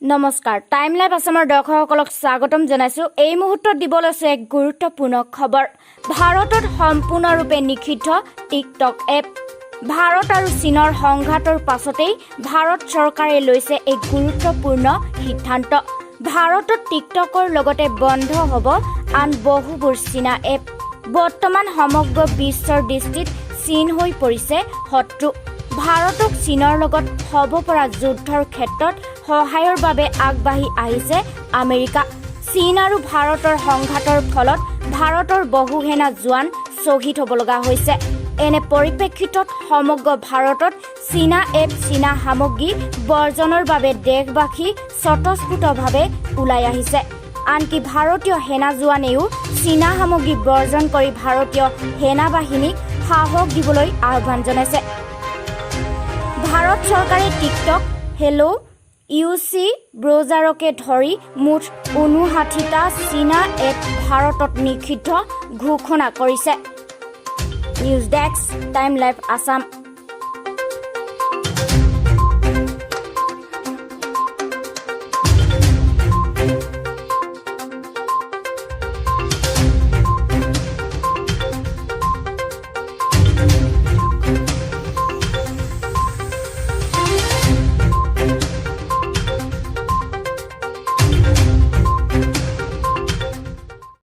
নমস্কাৰ time live আসামৰ দৰ্শকসকলক স্বাগতম জনাইছো এই মুহূৰ্তত দিবলৈছে এক গুৰুত্বপূৰ্ণ খবৰ ভাৰতত সম্পূৰ্ণৰূপে নিষিদ্ধ টিকটক এপ ভাৰত আৰু চীনৰ সংঘাতৰ পাছতেই ভাৰত চৰকাৰে লৈছে এক গুৰুত্বপূৰ্ণ সিদ্ধান্ত ভাৰতত টিকটকৰ লগতে বন্ধ হ'ব আন বহুবোৰ চীনা এপ বৰ্তমান সমগ্ৰ বিশ্বৰ দৃষ্টিত চীন হৈ পৰিছে শত্ৰু ভাৰতক চীনৰ লগত হ'ব পৰা যুদ্ধৰ ক্ষেত্ৰত সহায়ৰ বাবে আগবাঢ়ি আহিছে আমেৰিকা চীন আৰু ভাৰতৰ সংঘাতৰ ফলত ভাৰতৰ বহু সেনা জোৱান শ্বহীদ হ'ব লগা হৈছে এনে পৰিপ্ৰেক্ষিতত সমগ্ৰ ভাৰতত চীনা এপ চীনা সামগ্ৰী বৰ্জনৰ বাবে দেশবাসী স্বতঃস্ফূৰ্তভাৱে ওলাই আহিছে আনকি ভাৰতীয় সেনা জোৱানেও চীনা সামগ্ৰী বৰ্জন কৰি ভাৰতীয় সেনা বাহিনীক সাহস দিবলৈ আহ্বান জনাইছে ভাৰত চৰকাৰে টিকটক হেল্ল' ইউচি ব্ৰজাৰকে ধৰি মুঠ 59টা চীনা এপ ভাৰতত নিষিদ্ধ ঘোষণা কৰিছে news desk time live Assam